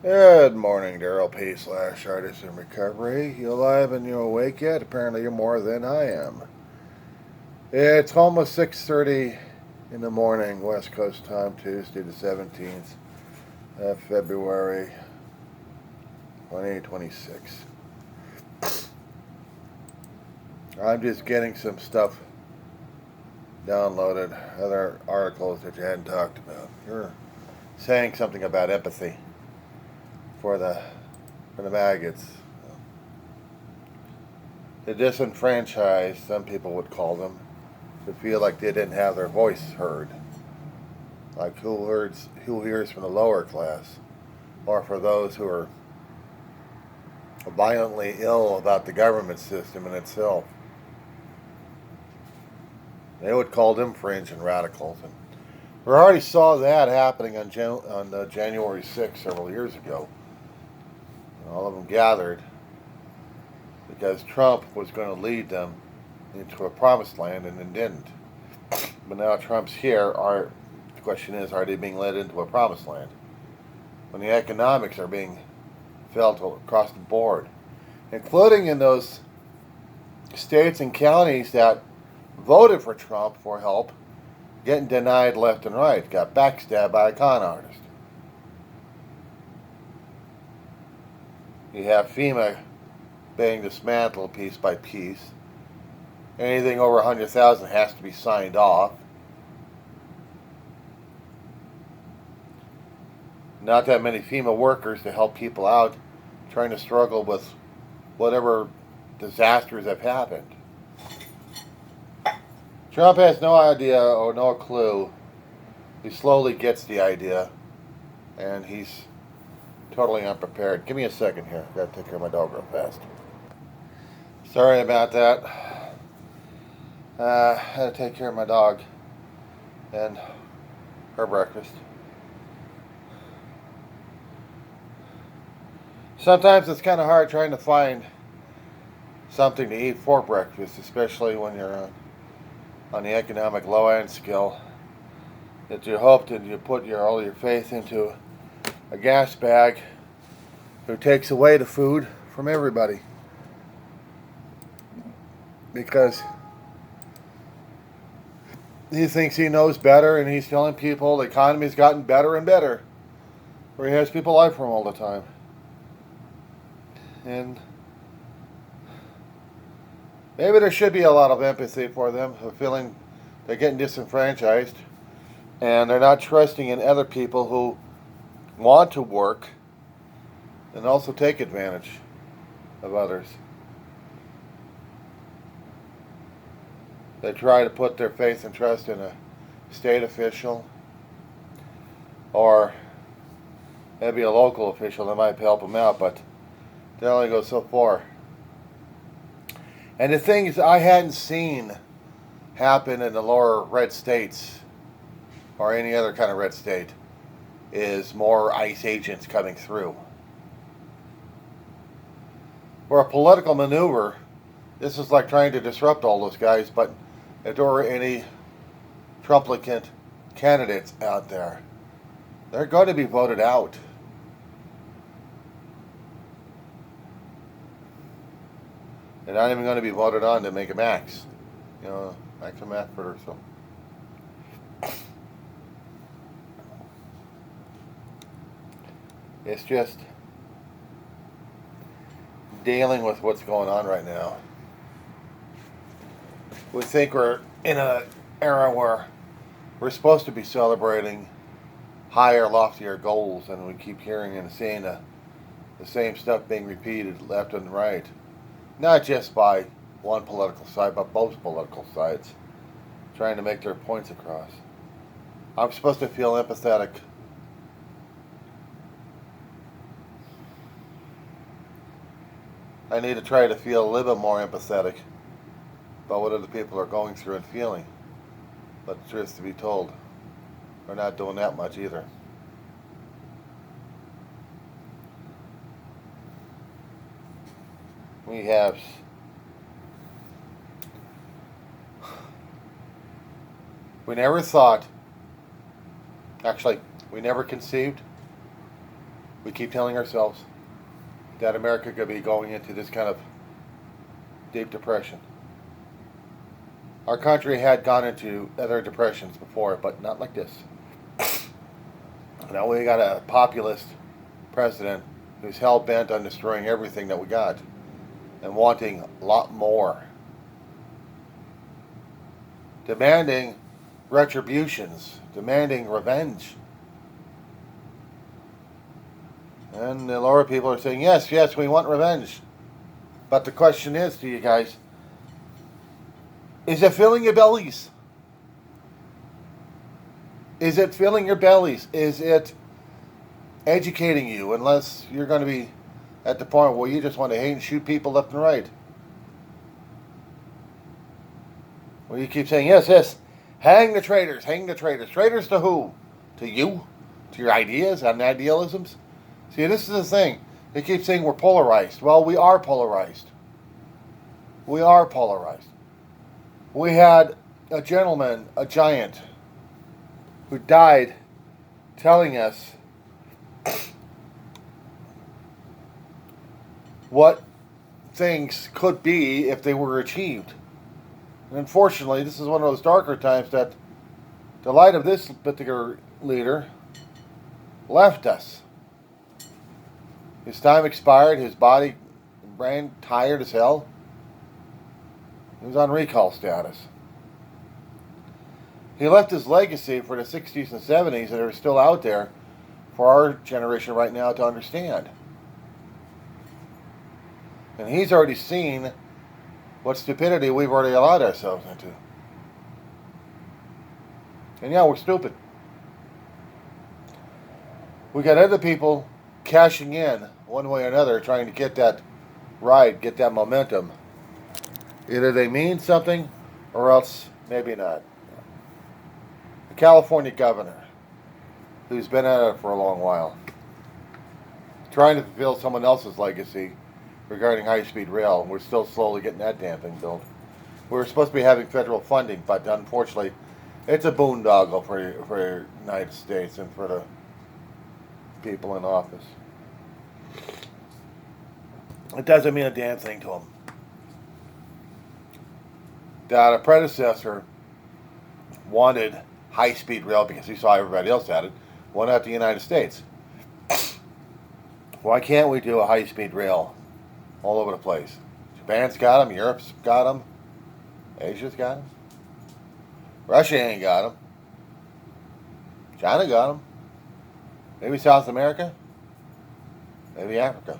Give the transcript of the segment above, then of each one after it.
Good morning, Darryl P. / artist in recovery. You alive and you awake yet? Apparently you're more than I am. It's almost 6:30 in the morning, West Coast time, Tuesday the 17th of February 2026. I'm just getting some stuff downloaded, other articles that you hadn't talked about. You're saying something about empathy for the maggots. The disenfranchised, some people would call them, who feel like they didn't have their voice heard. Like who hears from the lower class, or for those who are violently ill about the government system in itself. They would call them fringe and radicals. And we already saw that happening on January 6th several years ago. And all of them gathered because Trump was going to lead them into a promised land and then didn't. But now Trump's here. The question is, are they being led into a promised land? When the economics are being felt across the board, including in those states and counties that voted for Trump for help, getting denied left and right, got backstabbed by a con artist. You have FEMA being dismantled piece by piece. Anything over 100,000 has to be signed off. Not that many FEMA workers to help people out trying to struggle with whatever disasters have happened. Trump has no idea or no clue. He slowly gets the idea, and he's totally unprepared. Give me a second here. I've got to take care of my dog real fast. Sorry about that. I had to take care of my dog and her breakfast. Sometimes it's kind of hard trying to find something to eat for breakfast, especially when you're on the economic low end scale. That you hope that you put all your faith into a gas bag who takes away the food from everybody. Because he thinks he knows better, and he's telling people the economy's gotten better and better, where he has people lie for him all the time. And maybe there should be a lot of empathy for them, of feeling they're getting disenfranchised, and they're not trusting in other people who want to work and also take advantage of others. They try to put their faith and trust in a state official or maybe a local official that might help them out, but they only go so far. And the things I hadn't seen happen in the lower red states or any other kind of red state is more ICE agents coming through. For a political maneuver, this is like trying to disrupt all those guys, but if there were any Trumplicant candidates out there, they're going to be voted out. They're not even going to be voted on to make a max. Maximum effort or so. It's just dealing with what's going on right now. We think we're in an era where we're supposed to be celebrating higher, loftier goals, and we keep hearing and seeing the same stuff being repeated left and right. Not just by one political side, but both political sides, trying to make their points across. I'm supposed to feel empathetic. I need to try to feel a little bit more empathetic about what other people are going through and feeling. But the truth to be told, we're not doing that much either. We never thought, actually, we never conceived We keep telling ourselves that America could be going into this kind of deep depression. Our country had gone into other depressions before, but not like this. Now we got a populist president who's hell-bent on destroying everything that we got and wanting a lot more. Demanding retributions, demanding revenge. And the lower people are saying, yes, yes, we want revenge. But the question is to you guys, is it filling your bellies? Is it filling your bellies? Is it educating you? Unless you're going to be at the point where you just want to hate and shoot people left and right. Well, you keep saying, yes, yes, hang the traitors, hang the traitors. Traitors to who? To you? To your ideas and idealisms? See, this is the thing. They keep saying we're polarized. Well, we are polarized. We are polarized. We had a gentleman, a giant, who died telling us what things could be if they were achieved. And unfortunately, this is one of those darker times that the light of this particular leader left us. His time expired, his body and brain tired as hell. He was on recall status. He left his legacy for the 60s and 70s that are still out there for our generation right now to understand. And he's already seen what stupidity we've already allowed ourselves into. And yeah, we're stupid. We got other people cashing in one way or another, trying to get that ride, get that momentum. Either they mean something or else maybe not. The California governor, who's been at it for a long while, trying to fulfill someone else's legacy regarding high-speed rail. We're still slowly getting that damn thing built. We were supposed to be having federal funding, but unfortunately, it's a boondoggle for the United States and for the people in office. It doesn't mean a damn thing to them. That a predecessor wanted high-speed rail because he saw everybody else at it, why not the United States? Why can't we do a high-speed rail all over the place? Japan's got them, Europe's got them, Asia's got them, Russia ain't got them, China got them, maybe South America, maybe Africa.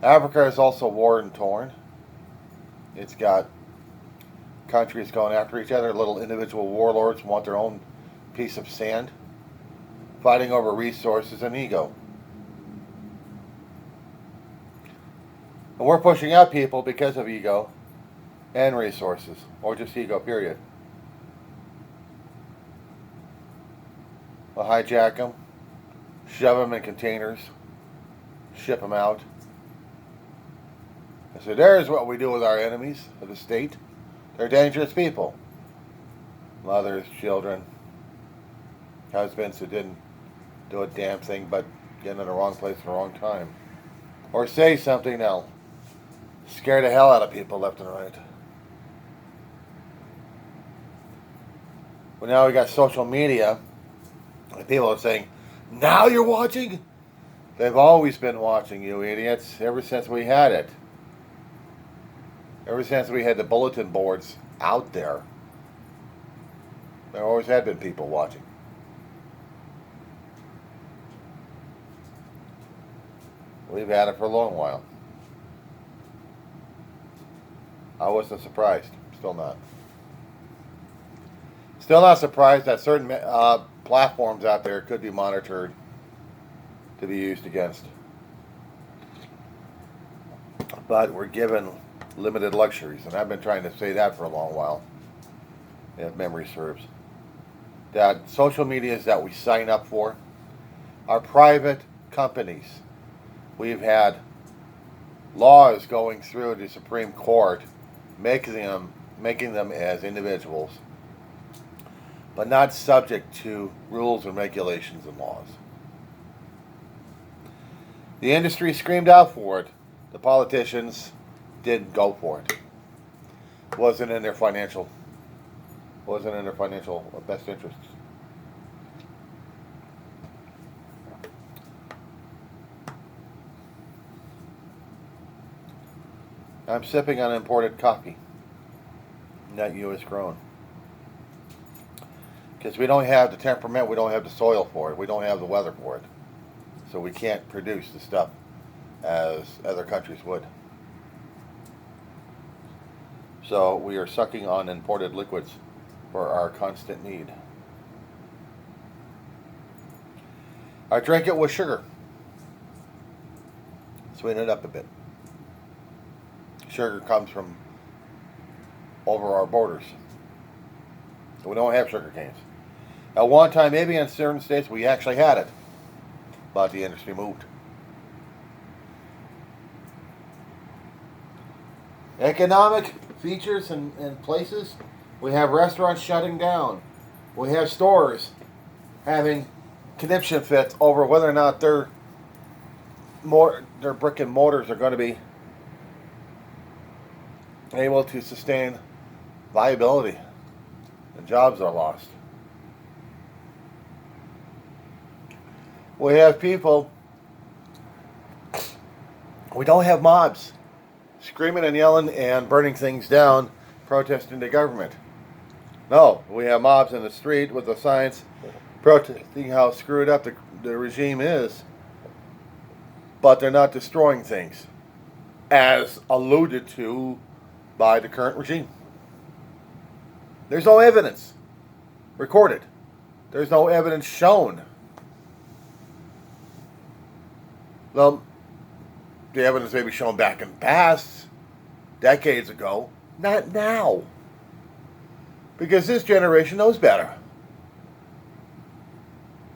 Africa is also war and torn. It's got countries going after each other. Little individual warlords want their own piece of sand, fighting over resources and ego. And we're pushing out people because of ego and resources, or just ego, period. We'll hijack them, shove them in containers, ship them out. So there's what we do with our enemies of the state. They're dangerous people. Mothers, children, husbands who didn't do a damn thing but get in the wrong place at the wrong time. Or say something that'll scare the hell out of people left and right. Well, now we got social media, and people are saying, now you're watching? They've always been watching, you idiots, ever since we had it. Ever since we had the bulletin boards out there, there always had been people watching. We've had it for a long while. I wasn't surprised. Still not. Still not surprised that certain platforms out there could be monitored to be used against. But we're given limited luxuries, and I've been trying to say that for a long while, if memory serves. That social medias that we sign up for are private companies. We've had laws going through the Supreme Court making them as individuals, but not subject to rules and regulations and laws. The industry screamed out for it. The politicians didn't go for it. Wasn't in their financial best interests. I'm sipping on imported coffee, not U.S. grown. Because we don't have the temperament, we don't have the soil for it, we don't have the weather for it. So we can't produce the stuff as other countries would. So we are sucking on imported liquids for our constant need. I drink it with sugar. Sweeten it up a bit. Sugar comes from over our borders. So we don't have sugar canes. At one time, maybe in certain states, we actually had it. But the industry moved. Economic features and places. We have restaurants shutting down. We have stores having conniption fits over whether or not their brick and mortars are going to be able to sustain viability, and jobs are lost. We have people, we don't have mobs screaming and yelling and burning things down, protesting the government. No, we have mobs in the street with the signs protesting how screwed up the regime is, but they're not destroying things, as alluded to by the current regime. There's no evidence recorded. There's no evidence shown. Well, the evidence may be shown back in the past, decades ago, not now. Because this generation knows better.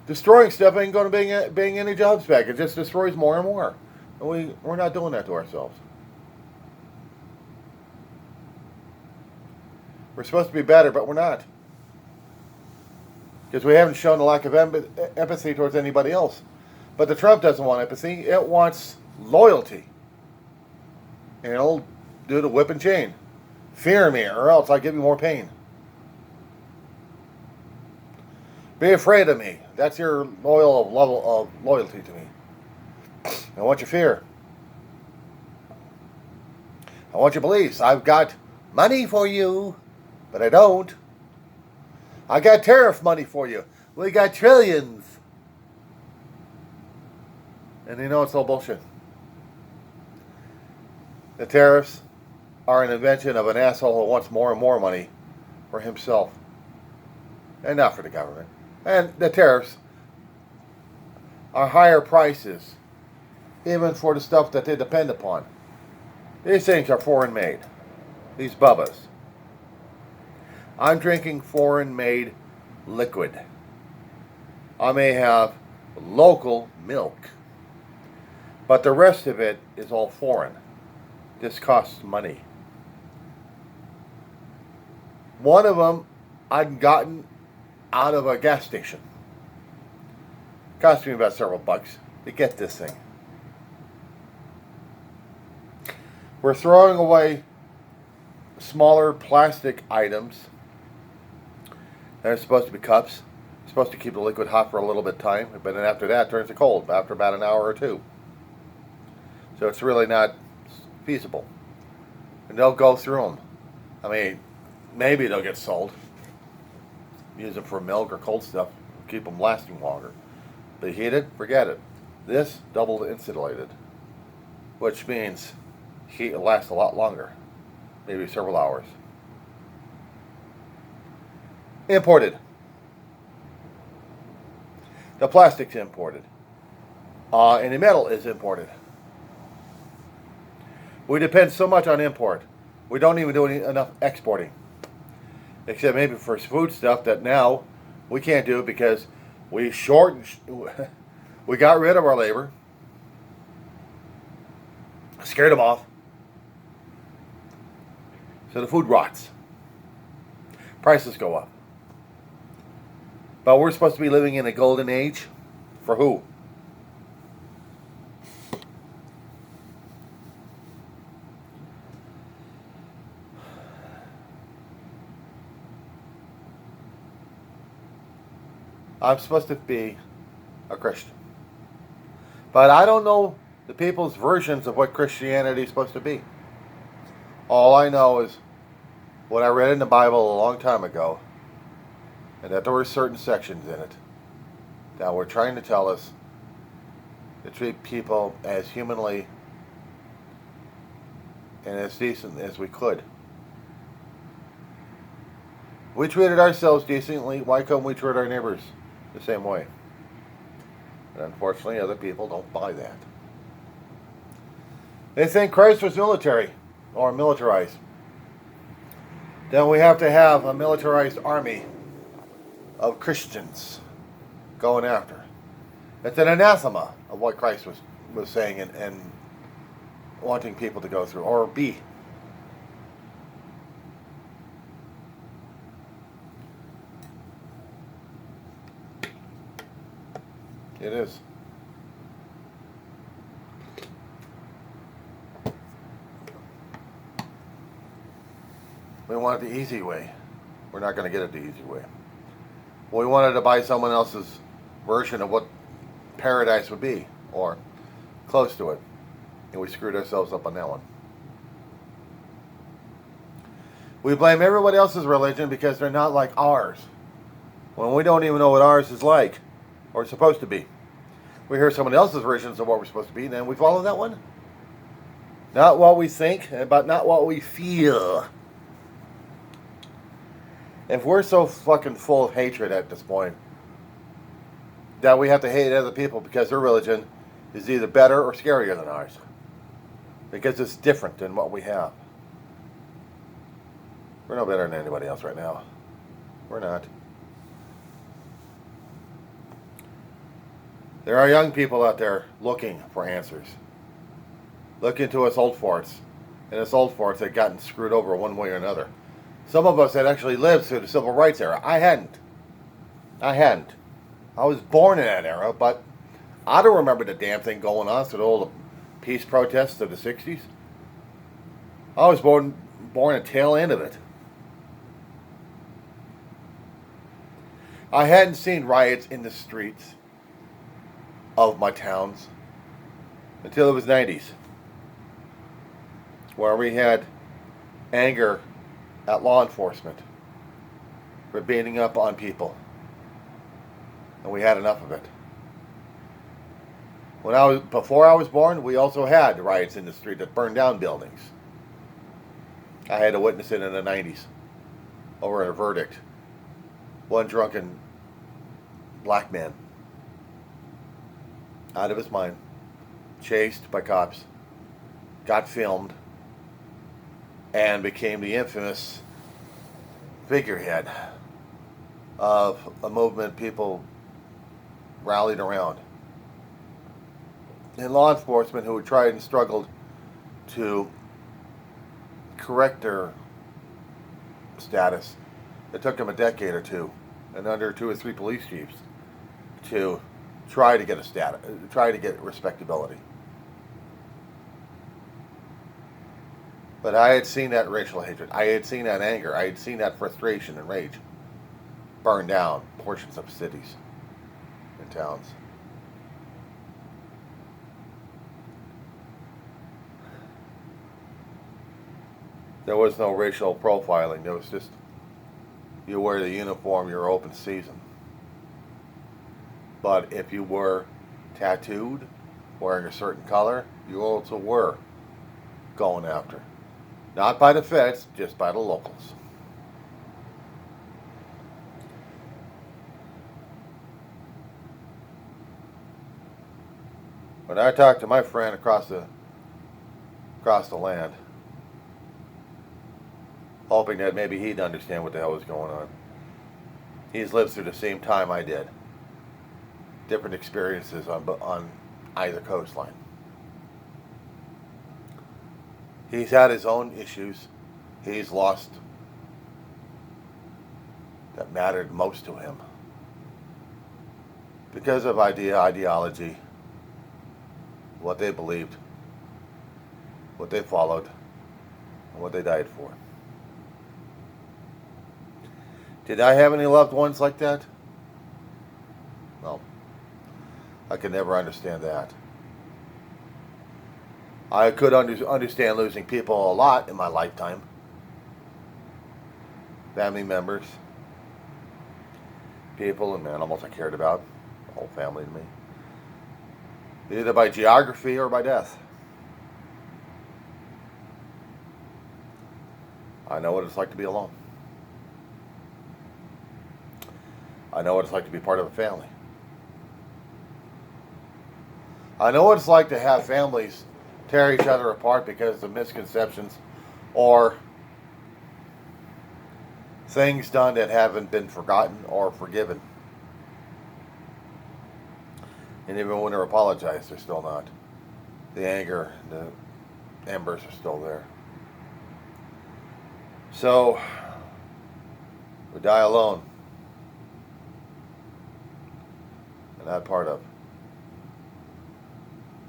Destroying stuff ain't going to bring any jobs back. It just destroys more and more. And we're not doing that to ourselves. We're supposed to be better, but we're not. Because we haven't shown a lack of empathy towards anybody else. But the Trump doesn't want empathy. It wants loyalty. And it'll do the whip and chain. Fear me, or else I'll give you more pain. Be afraid of me. That's your level of loyalty to me. I want your fear. I want your beliefs. I've got money for you, but I don't. I got tariff money for you. We got trillions. And you know it's all bullshit. The tariffs are an invention of an asshole who wants more and more money for himself. And not for the government. And the tariffs are higher prices, even for the stuff that they depend upon. These things are foreign made. These bubbas. I'm drinking foreign made liquid. I may have local milk, but the rest of it is all foreign. This costs money. One of them I'd gotten out of a gas station. Cost me about several bucks to get this thing. We're throwing away smaller plastic items that are supposed to be cups. Supposed to keep the liquid hot for a little bit of time, but then after that it turns to cold after about an hour or two. So it's really not feasible. And they'll go through them. I mean, maybe they'll get sold. Use them for milk or cold stuff. Keep them lasting longer. But heated, forget it. This double insulated, which means heat will last a lot longer, maybe several hours. Imported. The plastic's imported. And the metal is imported. We depend so much on import. We don't even do enough exporting. Except maybe for food stuff that now we can't do because we got rid of our labor. Scared them off. So the food rots. Prices go up. But we're supposed to be living in a golden age. For who? I'm supposed to be a Christian. But I don't know the people's versions of what Christianity is supposed to be. All I know is what I read in the Bible a long time ago, and that there were certain sections in it that were trying to tell us to treat people as humanly and as decent as we could. We treated ourselves decently. Why couldn't we treat our neighbors the same way? And unfortunately, other people don't buy that. They think Christ was military or militarized. Then we have to have a militarized army of Christians going after. It's an anathema of what Christ was saying and wanting people to go through or be. It is. We want it the easy way. We're not going to get it the easy way. We wanted to buy someone else's version of what paradise would be, or close to it. And we screwed ourselves up on that one. We blame everybody else's religion because they're not like ours, when we don't even know what ours is like, or supposed to be. We hear someone else's versions of what we're supposed to be, and then we follow that one. Not what we think, but not what we feel. If we're so fucking full of hatred at this point that we have to hate other people because their religion is either better or scarier than ours, because it's different than what we have. We're no better than anybody else right now. We're not. There are young people out there looking for answers. Looking to us old farts. And us old farts had gotten screwed over one way or another. Some of us had actually lived through the civil rights era. I hadn't. I was born in that era, but I don't remember the damn thing going on through all the peace protests of the 60s. I was born at the tail end of it. I hadn't seen riots in the streets of my towns until it was 90s, where we had anger at law enforcement for beating up on people, and we had enough of it. Before I was born, we also had riots in the street that burned down buildings. I had to witness it in the 90s over a verdict. One drunken black man, out of his mind, chased by cops, got filmed, and became the infamous figurehead of a movement people rallied around. And law enforcement who had tried and struggled to correct their status, it took them a decade or two, and under 2 or 3 police chiefs, to try to get respectability. But I had seen that racial hatred. I had seen that anger. I had seen that frustration and rage burn down portions of cities and towns. There was no racial profiling. There was just, you wear the uniform, you're open season. But if you were tattooed, wearing a certain color, you also were going after. Not by the feds, just by the locals. When I talked to my friend across the land, hoping that maybe he'd understand what the hell was going on. He's lived through the same time I did. Different experiences on either coastline. He's had his own issues. He's lost that mattered most to him because of ideology, what they believed, what they followed, and what they died for. Did I have any loved ones like that? I could never understand that. I could understand losing people a lot in my lifetime. Family members, people and animals I cared about, the whole family to me. Either by geography or by death. I know what it's like to be alone. I know what it's like to be part of a family. I know what it's like to have families tear each other apart because of misconceptions or things done that haven't been forgotten or forgiven. And even when they're apologized, they're still not. The anger, the embers are still there. So, we die alone. And not part of.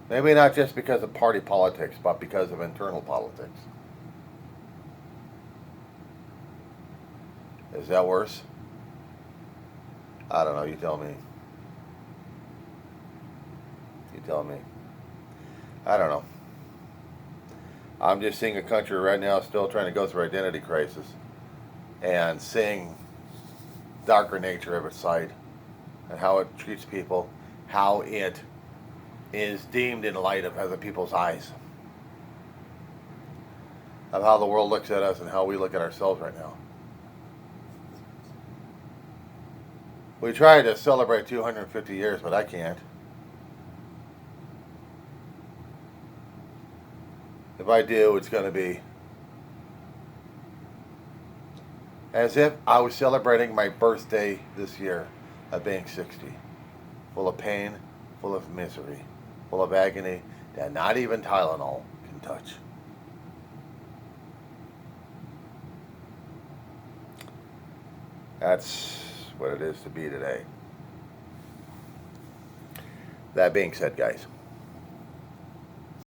Maybe not just because of party politics, but because of internal politics. Is that worse? I don't know, you tell me. You tell me. I don't know. I'm just seeing a country right now still trying to go through identity crisis and seeing darker nature of its side and how it treats people, how it is deemed in light of other people's eyes, of how the world looks at us and how we look at ourselves right now. We try to celebrate 250 years, but I can't. If I do, it's going to be as if I was celebrating my birthday this year of being 60. Full of pain, full of misery, full of agony that not even Tylenol can touch. That's what it is to be today. That being said, guys,